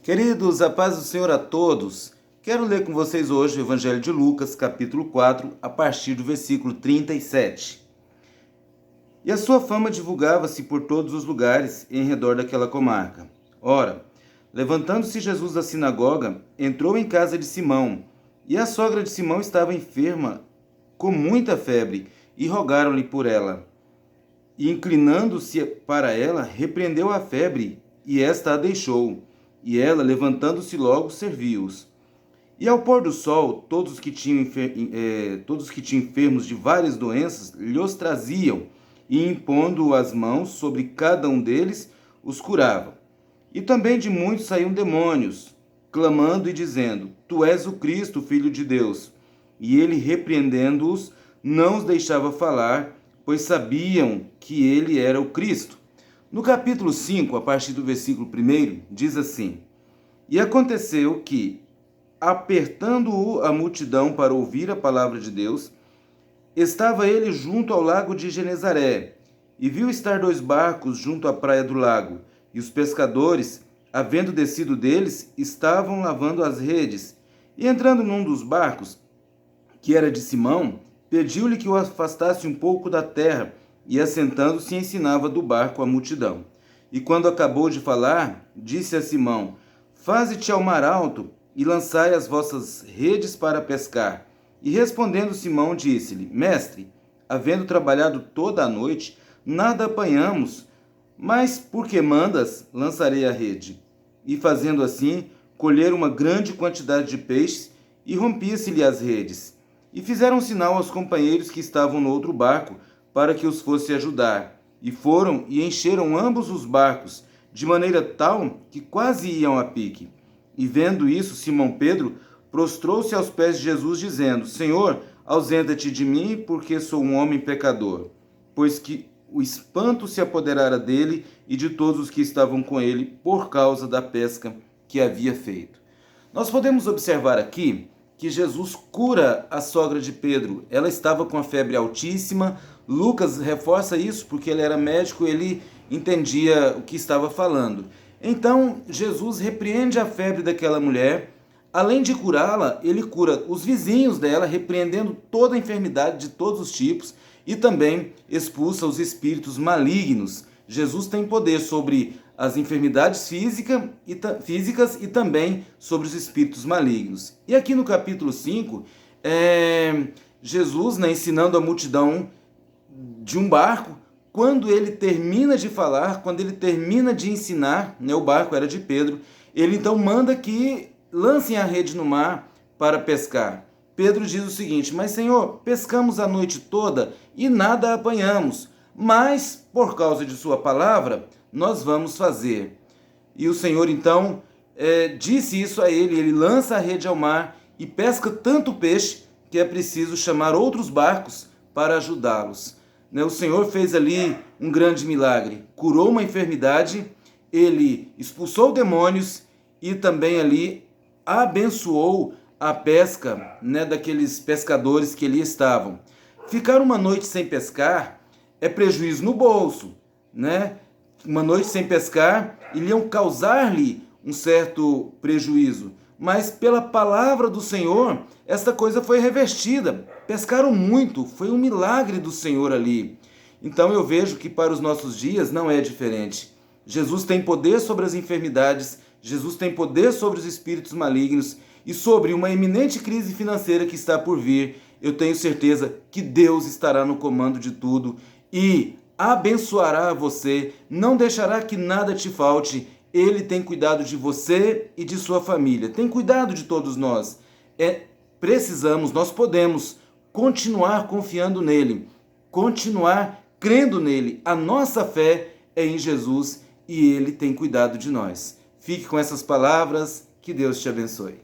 Queridos, a paz do Senhor a todos. Quero ler com vocês hoje o Evangelho de Lucas, capítulo 4, a partir do versículo 37. E a sua fama divulgava-se por todos os lugares em redor daquela comarca. Ora, levantando-se Jesus da sinagoga, entrou em casa de Simão, e a sogra de Simão estava enferma com muita febre, e rogaram-lhe por ela. E inclinando-se para ela, repreendeu a febre, e esta a deixou. E ela, levantando-se logo, serviu-os. E ao pôr do sol, todos os que tinham enfermos de várias doenças, lhos traziam, e impondo as mãos sobre cada um deles, os curavam. E também de muitos saíam demônios, clamando e dizendo: Tu és o Cristo, Filho de Deus. E ele, repreendendo-os, não os deixava falar, pois sabiam que ele era o Cristo. No capítulo 5, a partir do versículo 1, diz assim: E aconteceu que, apertando-o a multidão para ouvir a palavra de Deus, estava ele junto ao lago de Genezaré, e viu estar 2 barcos junto à praia do lago, e os pescadores, havendo descido deles, estavam lavando as redes. E entrando num dos barcos, que era de Simão, pediu-lhe que o afastasse um pouco da terra, e assentando-se ensinava do barco a multidão. E quando acabou de falar, disse a Simão: Faze-te ao mar alto, e lançai as vossas redes para pescar. E respondendo Simão, disse-lhe: Mestre, havendo trabalhado toda a noite, nada apanhamos, mas porque mandas, lançarei a rede. E fazendo assim, colheram uma grande quantidade de peixes, e rompia-se-lhe as redes. E fizeram sinal aos companheiros que estavam no outro barco, para que os fosse ajudar. E foram e encheram ambos os barcos, de maneira tal que quase iam a pique. E vendo isso, Simão Pedro prostrou-se aos pés de Jesus, dizendo: Senhor, ausenta-te de mim, porque sou um homem pecador. Pois que o espanto se apoderara dele e de todos os que estavam com ele, por causa da pesca que havia feito. Nós podemos observar aqui que Jesus cura a sogra de Pedro. Ela estava com a febre altíssima. Lucas reforça isso porque ele era médico, ele entendia o que estava falando. Então, Jesus repreende a febre daquela mulher. Além de curá-la, ele cura os vizinhos dela, repreendendo toda a enfermidade de todos os tipos, e também expulsa os espíritos malignos. Jesus tem poder sobre as enfermidades físicas e também sobre os espíritos malignos. E aqui no capítulo 5, Jesus, ensinando a multidão de um barco, quando ele termina de falar, quando ele termina de ensinar, o barco era de Pedro, ele então manda que lancem a rede no mar para pescar. Pedro diz o seguinte: Mas Senhor, pescamos a noite toda e nada apanhamos, mas por causa de sua palavra, nós vamos fazer. E o Senhor então disse isso a ele, ele lança a rede ao mar e pesca tanto peixe que é preciso chamar outros barcos para ajudá-los. O Senhor fez ali um grande milagre, curou uma enfermidade, ele expulsou demônios e também ali abençoou a pesca daqueles pescadores que ali estavam. Ficar uma noite sem pescar é prejuízo no bolso, Uma noite sem pescar, iriam causar-lhe um certo prejuízo. Mas pela palavra do Senhor, esta coisa foi revertida. Pescaram muito, foi um milagre do Senhor ali. Então eu vejo que para os nossos dias não é diferente. Jesus tem poder sobre as enfermidades, Jesus tem poder sobre os espíritos malignos e sobre uma iminente crise financeira que está por vir. Eu tenho certeza que Deus estará no comando de tudo e abençoará você, não deixará que nada te falte. Ele tem cuidado de você e de sua família, tem cuidado de todos nós. Nós podemos continuar confiando nele, continuar crendo nele. A nossa fé é em Jesus e ele tem cuidado de nós. Fique com essas palavras, que Deus te abençoe.